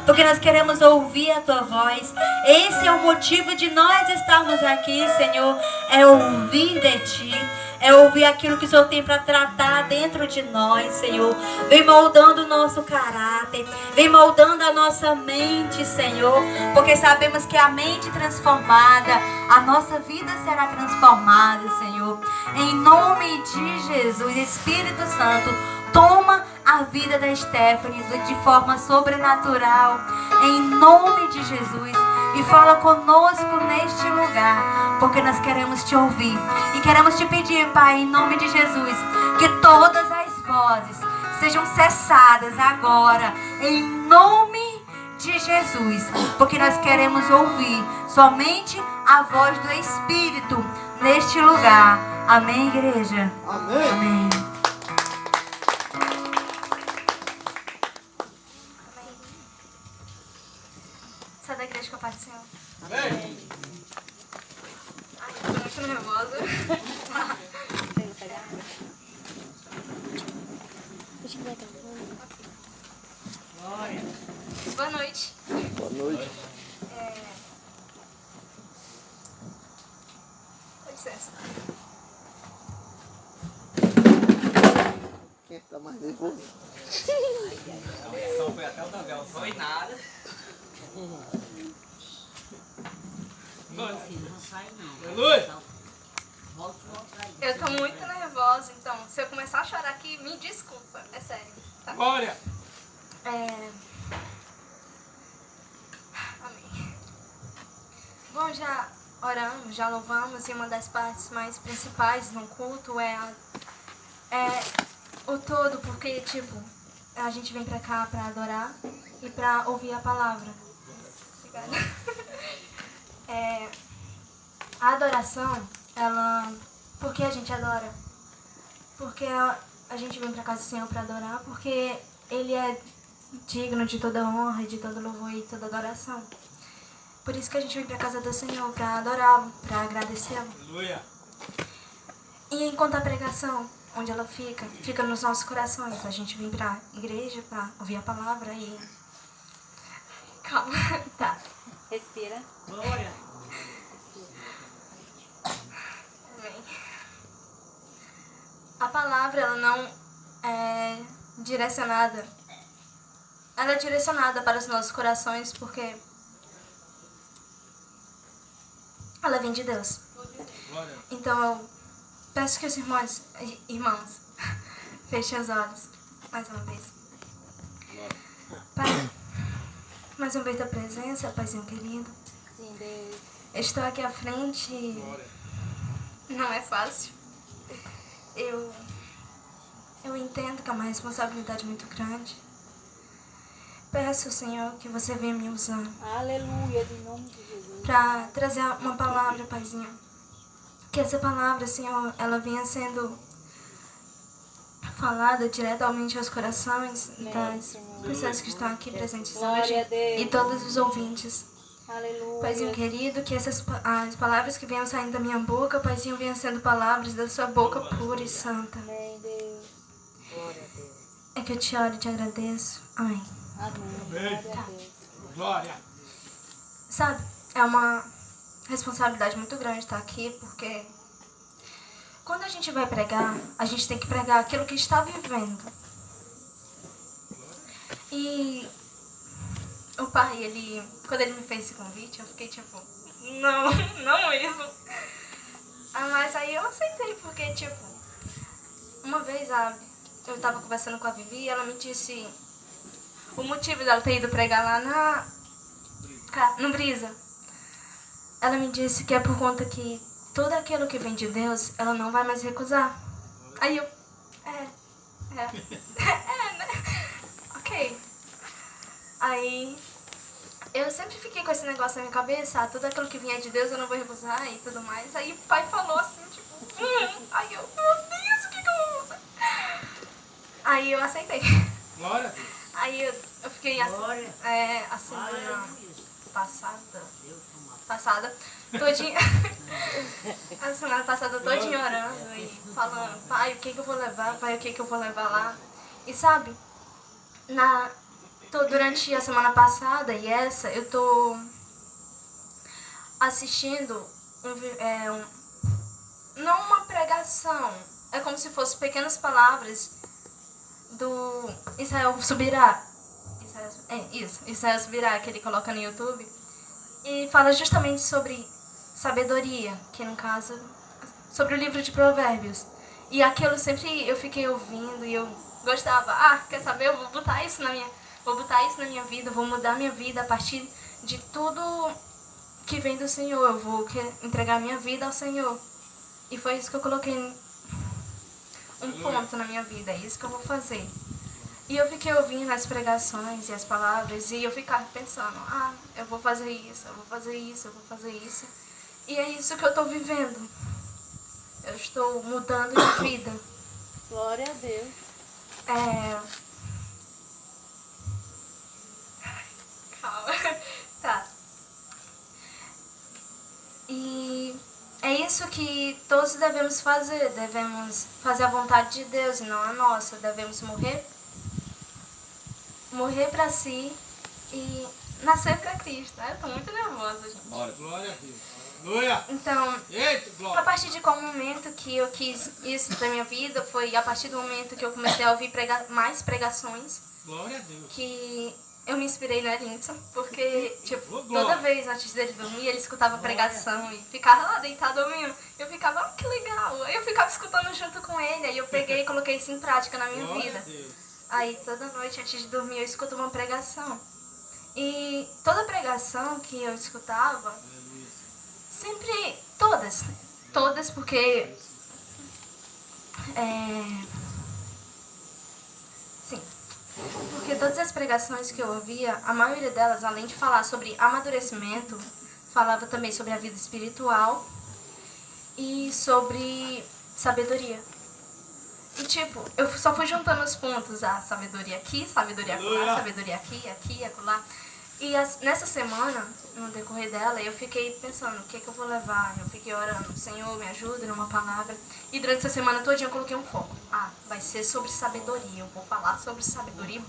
porque nós queremos ouvir a Tua voz. Esse é o motivo de nós estarmos aqui, Senhor, é ouvir de Ti, é ouvir aquilo que o Senhor tem para tratar dentro de nós, Senhor. Vem moldando o nosso caráter, vem moldando a nossa mente, Senhor, porque sabemos que a mente transformada, a nossa vida será transformada, Senhor. Em nome de Jesus, Espírito Santo, toma a vida da Stephanie de forma sobrenatural, em nome de Jesus, e fala conosco neste lugar, porque nós queremos te ouvir e queremos te pedir, Pai, em nome de Jesus, que todas as vozes sejam cessadas agora, em nome de Jesus, porque nós queremos ouvir somente a voz do Espírito neste lugar. Amém, igreja? Amém. Amém. Sai da igreja com a paz do Senhor. Amém. Ai, eu tô muito nervosa. Boa noite. Boa noite. Com licença. Quem tá mais nervoso? Só foi até o Daniel, foi nada. Eu tô muito nervosa, então se eu começar a chorar aqui, me desculpa, é sério. Tá? Glória! Amém. Bom, já oramos, já louvamos, e uma das partes mais principais no culto é o todo, porque, tipo, a gente vem pra cá pra adorar e pra ouvir a palavra. Obrigada. A adoração, ela... Por que a gente adora? Porque a gente vem pra casa do Senhor pra adorar, porque Ele é digno de toda honra, de todo louvor e toda adoração. Por isso que a gente vem pra casa do Senhor, pra adorá-lo, pra agradecê-lo. Aleluia! E enquanto a pregação, onde ela fica nos nossos corações. A gente vem pra igreja pra ouvir a palavra e... Calma, tá. Respira. Glória! Amém. A palavra, ela não é direcionada. Ela é direcionada para os nossos corações porque ela vem de Deus. Glória! Então eu peço que os irmãos fechem os olhos mais uma vez. Pai, mais uma vez da presença, Paizinho querido. Sim, Deus. Estou aqui à frente. Glória! Não é fácil. Eu entendo que é uma responsabilidade muito grande. Peço, Senhor, que você venha me usar Aleluia, em nome de Jesus. para trazer uma palavra, Paizinho. Que essa palavra, Senhor, ela venha sendo falada diretamente aos corações das pessoas que estão aqui presentes Glória hoje a Deus. e todos os ouvintes. Aleluia. Paizinho querido, que as palavras que venham saindo da minha boca, Paizinho, venham sendo palavras da sua boca pura e santa. Amém, Deus. Glória a Deus. É que eu te oro e te agradeço. Amém. Amém. Amém. Glória a Deus. Glória! Sabe, é uma responsabilidade muito grande estar aqui, porque quando a gente vai pregar, a gente tem que pregar aquilo que está vivendo. E o pai, quando ele me fez esse convite, eu fiquei tipo, não mesmo. Mas aí eu aceitei, porque tipo, uma vez eu tava conversando com a Vivi e ela me disse o motivo dela ter ido pregar lá no Brisa. Ela me disse que é por conta que tudo aquilo que vem de Deus, ela não vai mais recusar. Aí eu, né? Ok. Aí eu sempre fiquei com esse negócio na minha cabeça, tudo aquilo que vinha de Deus eu não vou recusar e tudo mais. Aí o pai falou assim, tipo, aí eu, meu Deus, o que eu vou fazer? Aí eu aceitei. Glória a Deus! Aí eu fiquei assim, a semana passada, todinha, a semana passada todinha orando e falando, pai, o que eu vou levar, pai, o que eu vou levar lá. E sabe, durante a semana passada e essa, eu tô assistindo não uma pregação, é como se fossem pequenas palavras do Israel Subirá. Israel Subirá, que ele coloca no YouTube. E fala justamente sobre sabedoria, que no caso, sobre o livro de Provérbios. E aquilo sempre eu fiquei ouvindo e eu gostava. Quer saber, eu vou botar isso na minha vida, vou mudar minha vida a partir de tudo que vem do Senhor. Eu vou entregar minha vida ao Senhor. E foi isso que eu coloquei um ponto na minha vida, é isso que eu vou fazer. E eu fiquei ouvindo as pregações e as palavras e eu ficava pensando, eu vou fazer isso, eu vou fazer isso, eu vou fazer isso. E é isso que eu estou vivendo. Eu estou mudando de vida. Glória a Deus. Calma. Tá. E é isso que todos devemos fazer. Devemos fazer a vontade de Deus e não a nossa. Devemos morrer para si e nascer para Cristo. Eu tô muito nervosa, gente. Glória a Deus. Aleluia. Então, Eita, a glória. partir de qual momento que eu quis isso da minha vida foi a partir do momento que eu comecei a ouvir mais pregações. Glória a Deus. Que eu me inspirei na Linton, porque tipo, Glória. toda vez antes dele dormir, ele escutava pregação e ficava lá deitado dormindo. Eu ficava, que legal. Aí eu ficava escutando junto com ele, aí eu peguei e coloquei isso em prática na minha Glória a vida. Deus. Aí toda noite antes de dormir eu escuto uma pregação. E toda pregação que eu escutava, Aleluia. sempre, todas porque sim, porque todas as pregações que eu ouvia, a maioria delas, além de falar sobre amadurecimento, falava também sobre a vida espiritual e sobre sabedoria. E tipo, eu só fui juntando os pontos, sabedoria aqui, sabedoria acolá, sabedoria aqui, acolá. E nessa semana, no decorrer dela, eu fiquei pensando, o que eu vou levar? Eu fiquei orando, Senhor, me ajuda numa palavra. E durante essa semana todinha eu coloquei um foco. Vai ser sobre sabedoria, eu vou falar sobre sabedoria.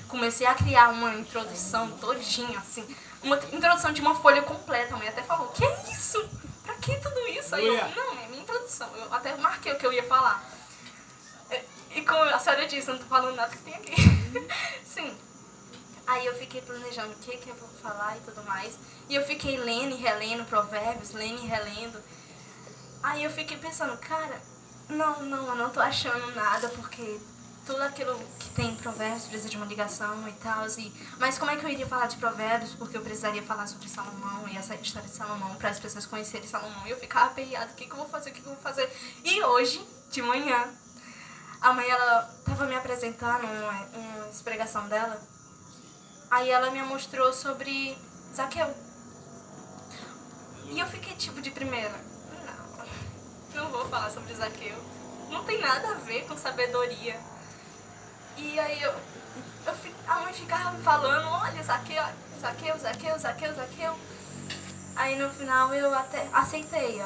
Comecei a criar uma introdução todinha, assim, uma introdução de uma folha completa. A mãe até falou, que é isso? Pra que tudo isso? Aí eu, não, é minha introdução. Eu até marquei o que eu ia falar. E como a senhora disse, eu não tô falando nada que tem aqui. Sim. Aí eu fiquei planejando o que eu vou falar e tudo mais. E eu fiquei lendo e relendo Provérbios, lendo e relendo. Aí eu fiquei pensando, cara, não, eu não tô achando nada, porque tudo aquilo que tem em Provérbios precisa de uma ligação e tal. Mas como é que eu iria falar de Provérbios? Porque eu precisaria falar sobre Salomão e essa história de Salomão, para as pessoas conhecerem Salomão. E eu ficava aperreada, o que eu vou fazer? E hoje, de manhã, a mãe, ela tava me apresentando uma pregação dela. Aí ela me mostrou sobre Zaqueu. E eu fiquei tipo de primeira, não vou falar sobre Zaqueu. Não tem nada a ver com sabedoria. E aí a mãe ficava falando, olha, Zaqueu. Aí no final eu até aceitei.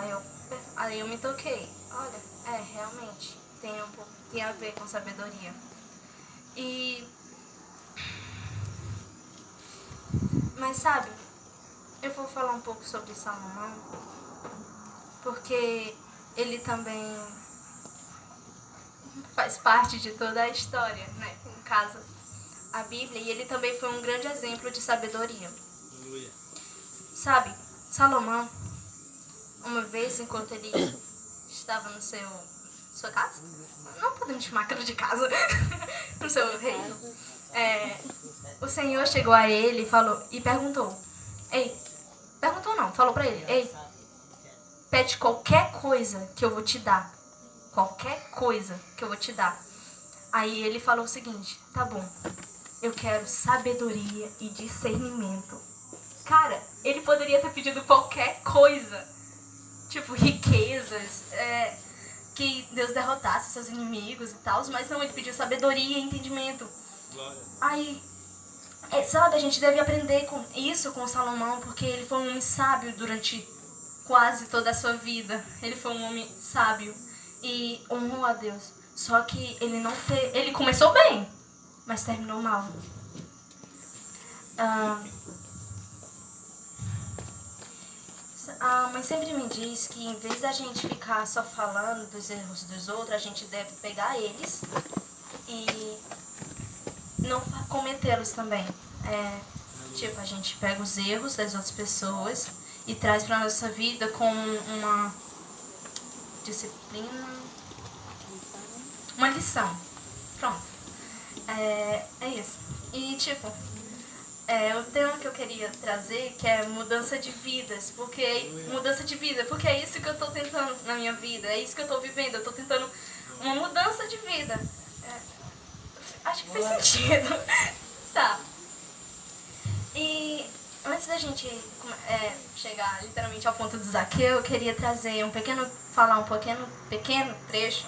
Aí eu me toquei. Olha, realmente tem a ver com sabedoria. Mas sabe, eu vou falar um pouco sobre Salomão, porque ele também faz parte de toda a história, né? No caso, a Bíblia, e ele também foi um grande exemplo de sabedoria. Aleluia. Sabe, Salomão, uma vez, enquanto ele estava no sua casa? Não podemos chamar aquilo de casa. No seu reino. O Senhor chegou a ele e perguntou. Falou pra ele, pede qualquer coisa que eu vou te dar. Qualquer coisa que eu vou te dar. Aí ele falou o seguinte, tá bom, eu quero sabedoria e discernimento. Cara, ele poderia ter pedido qualquer coisa. Tipo, riquezas, que Deus derrotasse seus inimigos e tal, mas não, ele pediu sabedoria e entendimento. Glória. Aí, sabe, a gente deve aprender com isso com Salomão, porque ele foi um homem sábio durante quase toda a sua vida. Ele foi um homem sábio e honrou a Deus. Só que ele começou bem, mas terminou mal. A mãe sempre me diz que em vez da gente ficar só falando dos erros dos outros, a gente deve pegar eles e não cometê-los também. Tipo, a gente pega os erros das outras pessoas e traz para nossa vida com uma disciplina, uma lição. Pronto. É isso. E tipo, o tema que eu queria trazer, que é mudança de vidas, porque é isso que eu estou tentando na minha vida, é isso que eu estou vivendo, eu estou tentando uma mudança de vida. Acho que fez sentido. Tá. E antes da gente chegar literalmente ao ponto do Zaqueu, eu queria trazer falar um pequeno trecho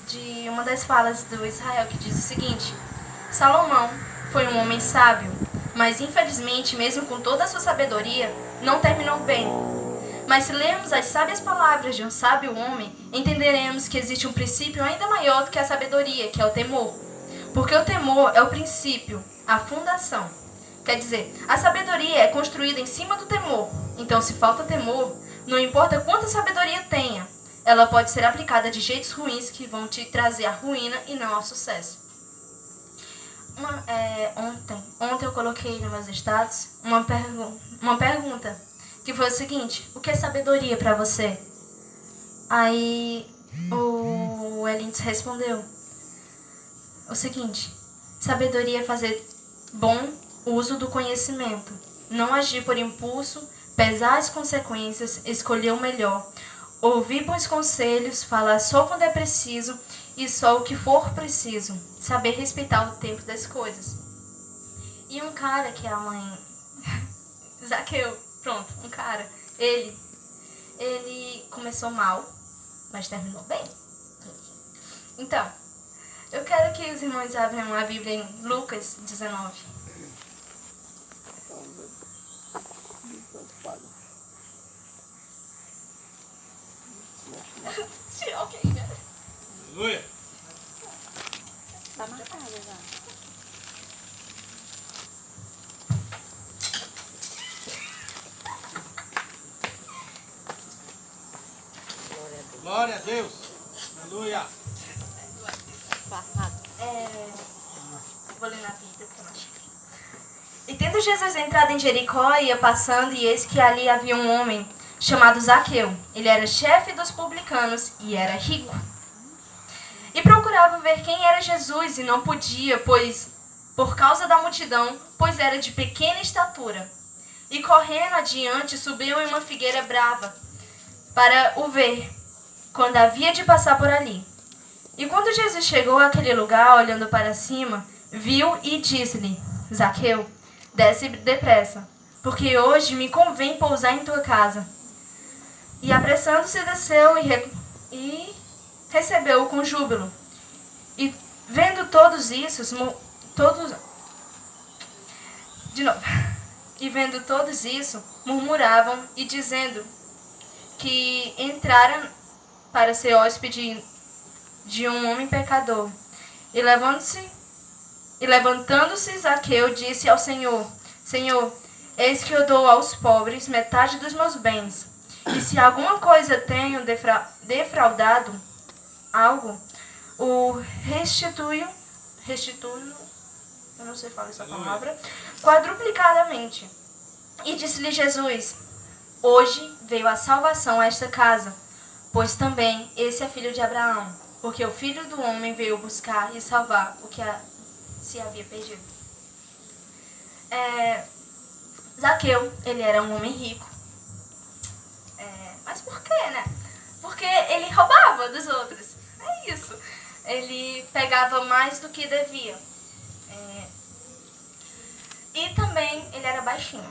de uma das falas do Israel, que diz o seguinte: Salomão foi um homem sábio, mas infelizmente, mesmo com toda a sua sabedoria, não terminou bem. Mas se lermos as sábias palavras de um sábio homem, entenderemos que existe um princípio ainda maior do que a sabedoria, que é o temor. Porque o temor é o princípio, a fundação. Quer dizer, a sabedoria é construída em cima do temor. Então, se falta temor, não importa quanta sabedoria tenha, ela pode ser aplicada de jeitos ruins que vão te trazer a ruína e não ao sucesso. Ontem eu coloquei nos meus status uma pergunta, que foi o seguinte: o que é sabedoria para você? Aí o Wellington respondeu o seguinte: sabedoria é fazer bom uso do conhecimento, não agir por impulso, pesar as consequências, escolher o melhor, ouvir bons conselhos, falar só quando é preciso e só o que for preciso, saber respeitar o tempo das coisas. E um cara que a mãe... Zaqueu, pronto, um cara, ele começou mal, mas terminou bem. Então, eu quero que os irmãos abram a Bíblia em Lucas 19. Ok, né? Aleluia. Tá marcada já. Glória a Deus. Aleluia. Vou ler na Bíblia, porque eu não achei. E tendo Jesus entrado em Jericó, ia passando, e eis que ali havia um homem chamado Zaqueu. Ele era chefe dos publicanos e era rico. E procurava ver quem era Jesus, e não podia, por causa da multidão, pois era de pequena estatura. E correndo adiante, subiu em uma figueira brava, para o ver, quando havia de passar por ali. E quando Jesus chegou àquele lugar, olhando para cima, viu e disse-lhe: Zaqueu, desce depressa, porque hoje me convém pousar em tua casa. E apressando-se, desceu e recebeu-o com júbilo. E vendo todos isso, murmuravam e dizendo que entraram para ser hóspede de um homem pecador. E levantando-se, Zaqueu disse ao Senhor: Senhor, eis que eu dou aos pobres metade dos meus bens. E se alguma coisa tenho defraudado algo, o restituo, eu não sei falar essa palavra, quadruplicadamente. E disse-lhe Jesus: hoje veio a salvação a esta casa, pois também esse é filho de Abraão, porque o Filho do Homem veio buscar e salvar o que se havia perdido. Zaqueu, ele era um homem rico. Mas por quê, né? Porque ele roubava dos outros. É isso. Ele pegava mais do que devia. E também ele era baixinho.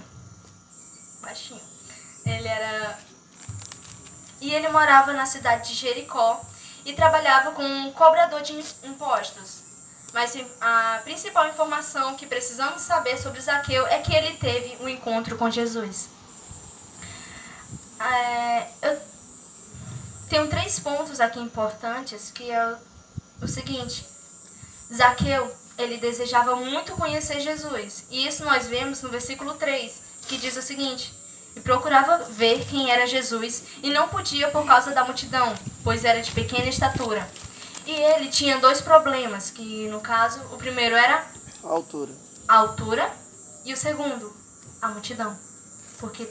E ele morava na cidade de Jericó e trabalhava como um cobrador de impostos. Mas a principal informação que precisamos saber sobre Zaqueu é que ele teve um encontro com Jesus. Eu tenho 3 pontos aqui importantes, que é o seguinte: Zaqueu, ele desejava muito conhecer Jesus. E isso nós vemos no versículo 3, que diz o seguinte: e procurava ver quem era Jesus, e não podia por causa da multidão, pois era de pequena estatura. E ele tinha 2 problemas, que no caso, o primeiro era a altura, e o segundo, a multidão. Porque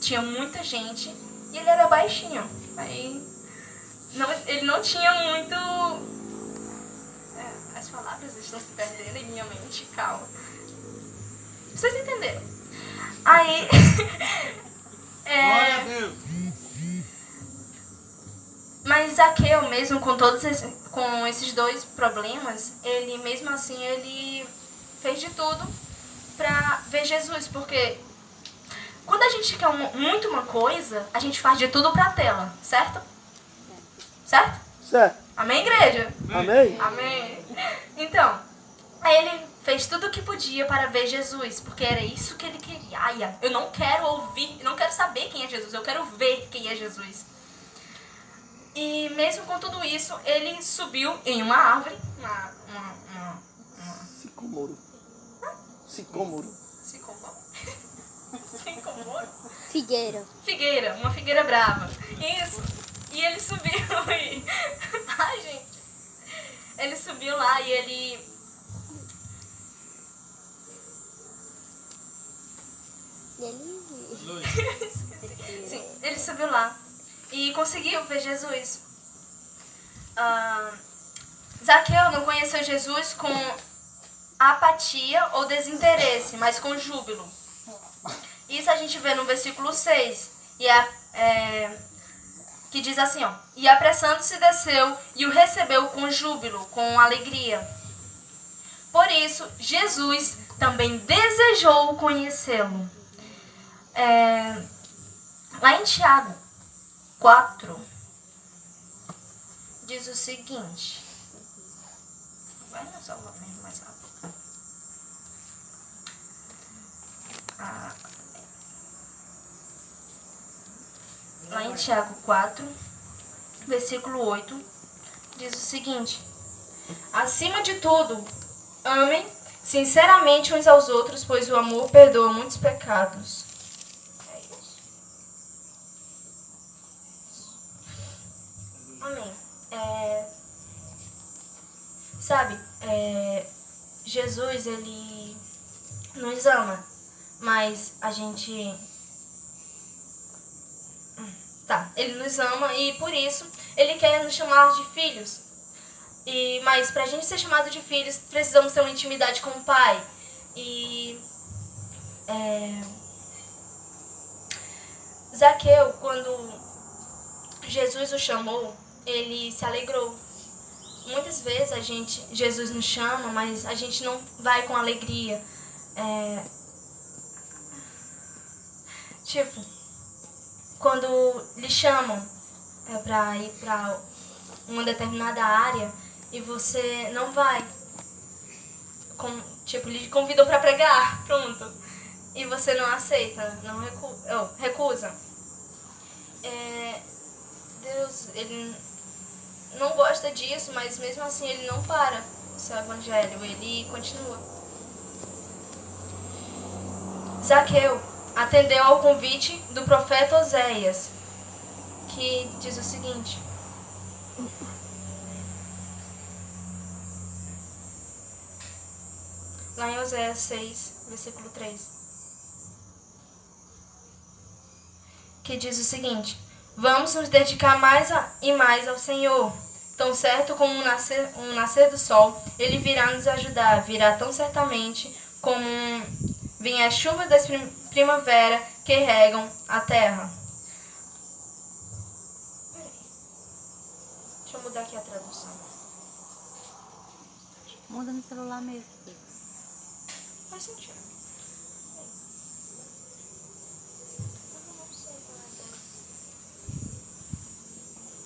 tinha muita gente e ele era baixinho. Aí ele não tinha muito... as palavras estão se perdendo em minha mente, calma. Vocês entenderam? Aí... Glória a Deus. Mas Zaqueu, mesmo com esses 2 problemas, ele mesmo assim, ele fez de tudo para ver Jesus. Porque quando a gente quer muito uma coisa, a gente faz de tudo para tê-la, certo? Certo? Certo. Amém, igreja? Amém? Amém. Então, aí ele fez tudo o que podia para ver Jesus, porque era isso que ele queria. Ai, eu não quero ouvir, não quero saber quem é Jesus, eu quero ver quem é Jesus. E mesmo com tudo isso, ele subiu em uma árvore, Sicomoro. Sicomoro. Figueira, uma figueira brava. Isso. E ele subiu e... Ai, gente. Ele subiu lá e ele... Sim, ele subiu lá e conseguiu ver Jesus. Zaqueu não conheceu Jesus com apatia ou desinteresse, mas com júbilo. Isso a gente vê no versículo 6, que diz assim, ó: e apressando-se desceu e o recebeu com júbilo, com alegria. Por isso, Jesus também desejou conhecê-lo. Lá em Tiago 4, diz o seguinte. Vai no celular mesmo mais rápido. Lá em Tiago 4, versículo 8, diz o seguinte: acima de tudo, amem sinceramente uns aos outros, pois o amor perdoa muitos pecados. É isso. Amém. Sabe, Jesus, ele nos ama, mas a gente... ele nos ama e por isso ele quer nos chamar de filhos. Mas pra gente ser chamado de filhos, precisamos ter uma intimidade com o Pai. Zaqueu, quando Jesus o chamou, ele se alegrou. Muitas vezes Jesus nos chama, mas a gente não vai com alegria. Quando lhe chamam para ir para uma determinada área e você não vai, lhe convidou para pregar, pronto, e você não aceita, não recusa. Deus, ele não gosta disso, mas mesmo assim ele não para o seu evangelho, ele continua. Zaqueu atendeu ao convite do profeta Oséias, que diz o seguinte: lá em Oséias 6, versículo 3, que diz o seguinte: vamos nos dedicar mais e mais ao Senhor. Tão certo como um nascer do sol, Ele virá nos ajudar, virá tão certamente como vêm as chuvas da primavera que regam a terra. Deixa eu mudar aqui a tradução. Muda no celular mesmo. Faz sentido.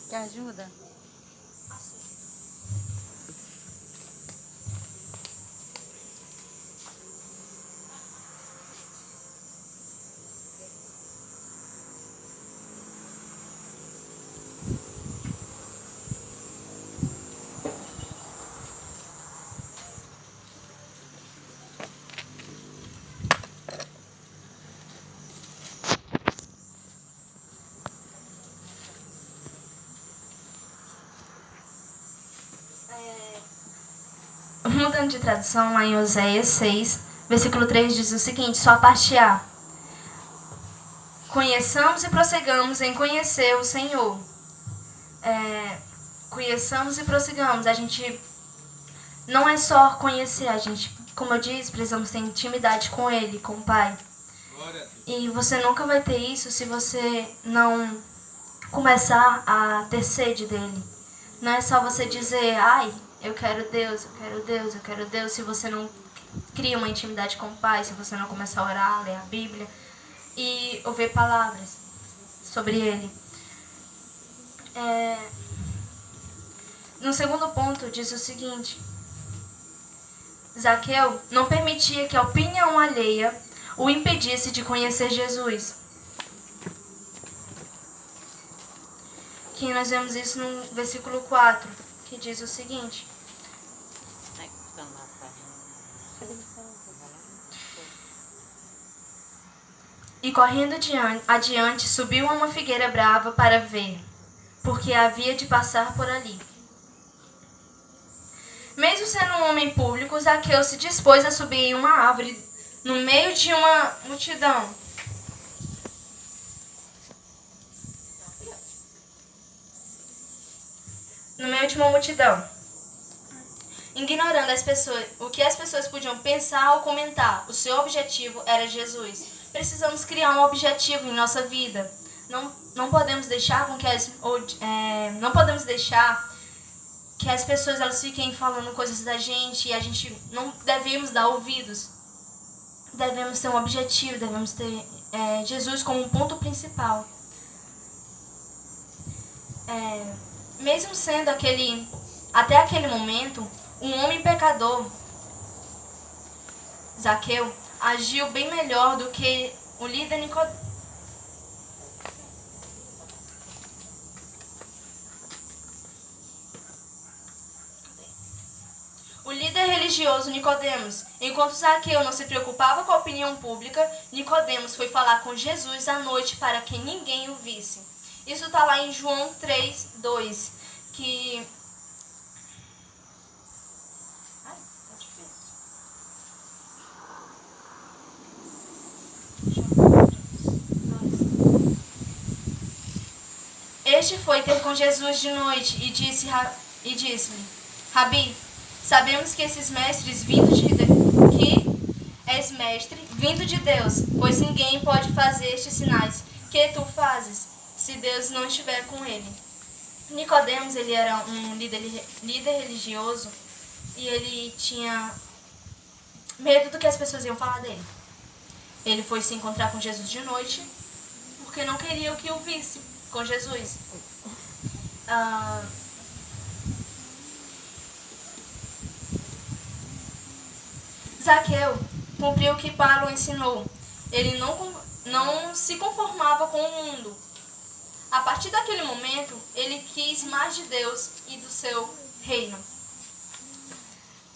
Quer ajuda? mudando de tradução, lá em Oséias 6, versículo 3 diz o seguinte, só a parte A. Conheçamos e prossigamos em conhecer o Senhor. Conheçamos e prossigamos. A gente não é só conhecer, a gente, como eu disse, precisamos ter intimidade com Ele, com o Pai. E você nunca vai ter isso se você não começar a ter sede dele. Não é só você dizer, ai, eu quero Deus, eu quero Deus, eu quero Deus, se você não cria uma intimidade com o Pai, se você não começar a orar, ler a Bíblia e ouvir palavras sobre Ele. No segundo ponto, diz o seguinte, Zaqueu não permitia que a opinião alheia o impedisse de conhecer Jesus. Que nós vemos isso no versículo 4, que diz o seguinte. E correndo adiante, subiu a uma figueira brava para ver, porque havia de passar por ali. Mesmo sendo um homem público, Zaqueu se dispôs a subir em uma árvore no meio de uma multidão. Ignorando o que as pessoas podiam pensar ou comentar, o seu objetivo era Jesus. Precisamos criar um objetivo em nossa vida. Não podemos deixar que as pessoas elas fiquem falando coisas da gente e a gente não devemos dar ouvidos. Devemos ter um objetivo, devemos ter Jesus como um ponto principal. Mesmo sendo até aquele momento, um homem pecador, Zaqueu, agiu bem melhor do que o líder Nicodemos. O líder religioso Nicodemos. Enquanto Zaqueu não se preocupava com a opinião pública, Nicodemos foi falar com Jesus à noite para que ninguém o visse. Isso está lá em João 3:2, que... Este foi ter com Jesus de noite e disse-lhe, Rabi, sabemos que esses mestres és mestre vindo de Deus, pois ninguém pode fazer estes sinais que tu fazes, se Deus não estiver com ele. Nicodemos, ele era um líder religioso e ele tinha medo do que as pessoas iam falar dele. Ele foi se encontrar com Jesus de noite porque não queria que o visse com Jesus. Zaqueu cumpriu o que Paulo ensinou. Ele não se conformava com o mundo. A partir daquele momento, ele quis mais de Deus e do seu reino.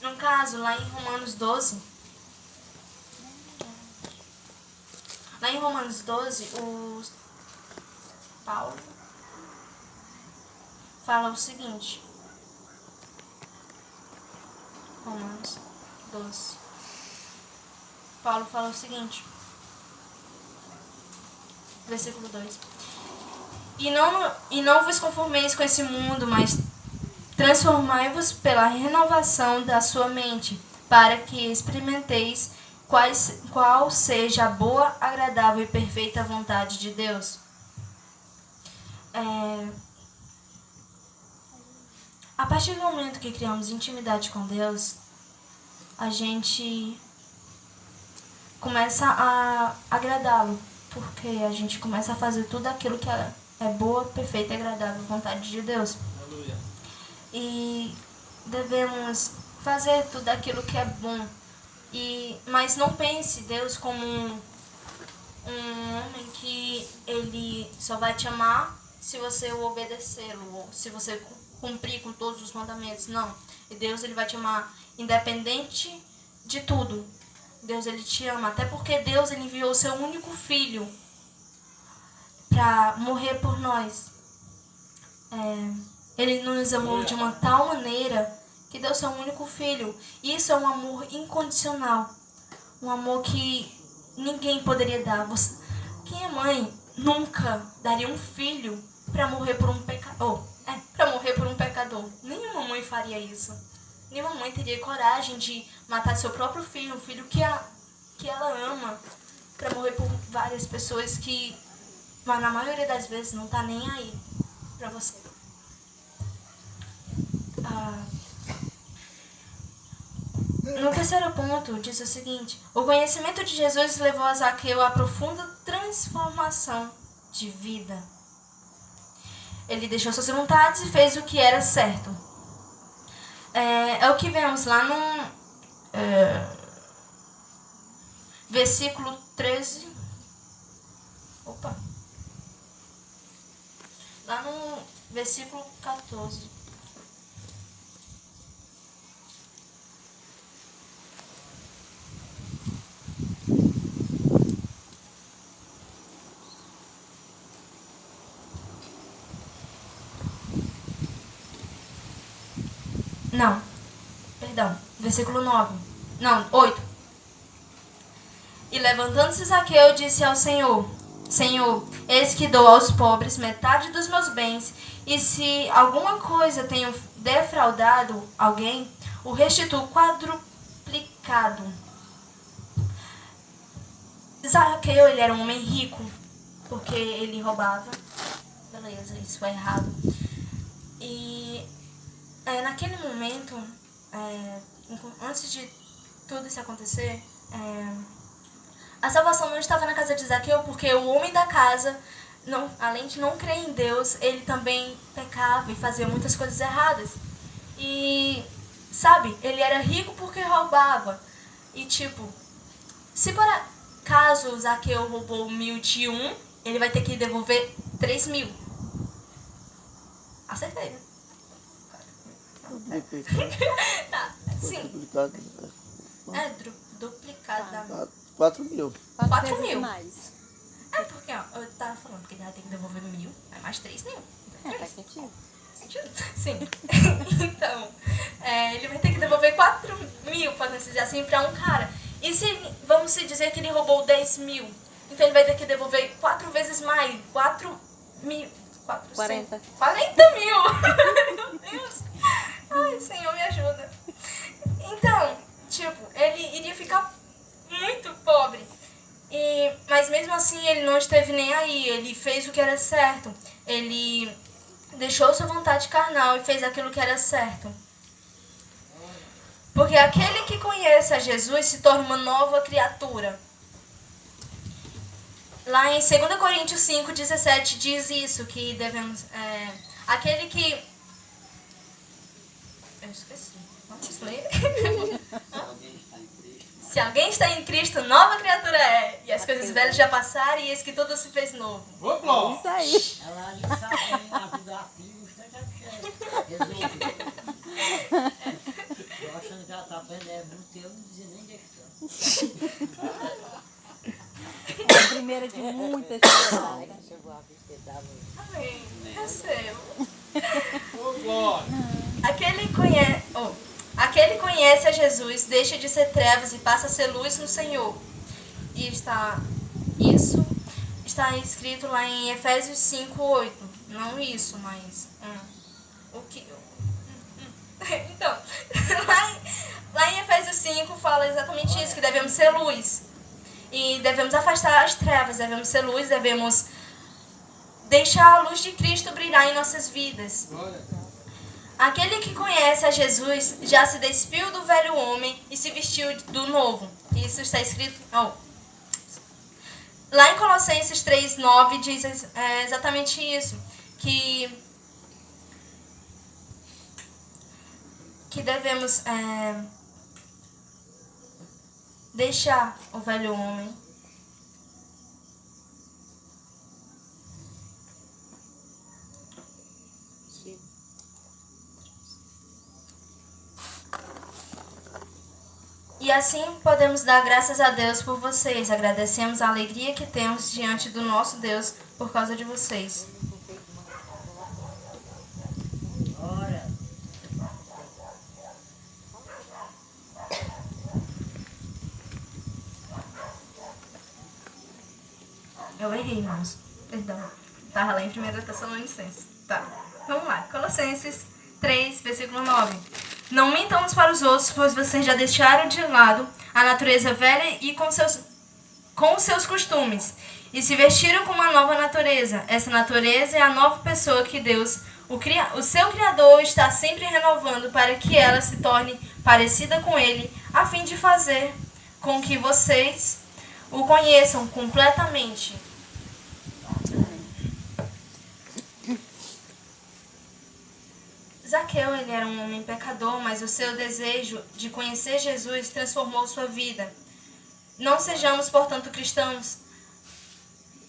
No caso, lá em Romanos 12, o Paulo fala o seguinte. Romanos 12. Paulo fala o seguinte. Versículo 2. E não vos conformeis com esse mundo, mas transformai-vos pela renovação da sua mente, para que experimenteis qual seja a boa, agradável e perfeita vontade de Deus. A partir do momento que criamos intimidade com Deus, a gente começa a agradá-lo, porque a gente começa a fazer tudo aquilo que é boa, perfeita e agradável vontade de Deus. Aleluia. E devemos fazer tudo aquilo que é bom. Mas não pense Deus como um homem que ele só vai te amar se você o obedecê-lo, ou se você cumprir com todos os mandamentos. Não. E Deus ele vai te amar independente de tudo. Deus ele te ama, até porque Deus ele enviou o seu único filho para morrer por nós. Ele nos amou de uma tal maneira que deu seu único filho. Isso é um amor incondicional. Um amor que ninguém poderia dar. Quem é mãe nunca daria um filho para morrer por um pecador. Para morrer por um pecador. Nenhuma mãe faria isso. Nenhuma mãe teria coragem de matar seu próprio filho, um filho que ela ama, para morrer por várias pessoas que, mas na maioria das vezes, não tá nem aí para você. No terceiro ponto, diz o seguinte: o conhecimento de Jesus levou a Zaqueu a profunda transformação de vida. Ele deixou suas vontades e fez o que era certo. É o que vemos lá no versículo 13. Lá no versículo 14. Não, perdão, versículo 9. Não, 8. E levantando-se Zaqueu, disse ao Senhor: Senhor, eis que dou aos pobres metade dos meus bens, e se alguma coisa tenho defraudado alguém, o restituo quadruplicado. Zaqueu, ele era um homem rico, porque ele roubava. Beleza, isso foi errado. E naquele momento, antes de tudo isso acontecer, a salvação não estava na casa de Zaqueu, porque o homem da casa, além de não crer em Deus, ele também pecava e fazia muitas coisas erradas. E, sabe, ele era rico porque roubava. E, se por acaso Zaqueu roubou 1.000 de um, ele vai ter que devolver 3.000. Acertei, né? Tá, sim. Duplicado. Duplicado. 4.000. 4.000. mais. Porque, eu tava falando que ele vai ter que devolver 1.000, é mais 3.000. Faz sentido. Sentido? Sim. Então, ele vai ter que devolver 4.000, podemos dizer assim, pra um cara. E se, vamos se dizer que ele roubou 10.000, então ele vai ter que devolver 4 vezes mais, 4.000. 40. 40.000! Meu Deus! Ai, Senhor, me ajuda. Então, ele iria ficar muito pobre. Mas mesmo assim, ele não esteve nem aí. Ele fez o que era certo. Ele deixou sua vontade carnal e fez aquilo que era certo. Porque aquele que conhece a Jesus se torna uma nova criatura. Lá em 2 Coríntios 5:17 diz isso, que devemos... aquele que... Eu esqueci. Vamos ler? Se alguém está em Cristo, nova criatura é. E as coisas velhas já passaram e eis que tudo se fez novo. Ô, Glória! Isso aí. Ela ali sabe ajudar filhos, resolve. Tô achando que ela tá aprendendo muito, eu não dizia nem de questão. É a primeira de muitas verdades. Chegou a vez que tava. Amém. Recebo. Ô, Glória! Aquele conhece a Jesus, deixa de ser trevas e passa a ser luz no Senhor. E isso está escrito lá em Efésios 5:8. Não isso, mas... o que... Então, lá em Efésios 5 fala exatamente isso, que devemos ser luz. E devemos afastar as trevas, devemos ser luz, devemos deixar a luz de Cristo brilhar em nossas vidas. Aquele que conhece a Jesus já se despiu do velho homem e se vestiu do novo. Isso está escrito... Lá em Colossenses 3:9 diz exatamente isso, que devemos deixar o velho homem. E assim podemos dar graças a Deus por vocês. Agradecemos a alegria que temos diante do nosso Deus por causa de vocês. Ora. Eu errei, irmãos. Perdão. Estava lá em 1 Tessalonicenses. Tá. Vamos lá. Colossenses 3, versículo 9. Não mintam uns para os outros, pois vocês já deixaram de lado a natureza velha e com os seus costumes, e se vestiram com uma nova natureza. Essa natureza é a nova pessoa que Deus, o seu Criador, está sempre renovando para que ela se torne parecida com Ele, a fim de fazer com que vocês o conheçam completamente. Zaqueu, ele era um homem pecador, mas o seu desejo de conhecer Jesus transformou sua vida. Não sejamos, portanto, cristãos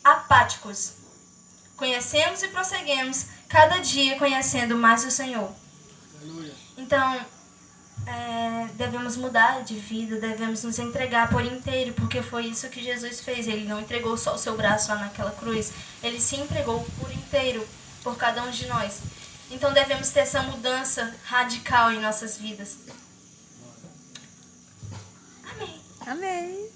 apáticos. Conhecemos e prosseguimos cada dia conhecendo mais o Senhor. Então, devemos mudar de vida, devemos nos entregar por inteiro, porque foi isso que Jesus fez. Ele não entregou só o seu braço lá naquela cruz, ele se entregou por inteiro por cada um de nós. Então devemos ter essa mudança radical em nossas vidas. Amém. Amém.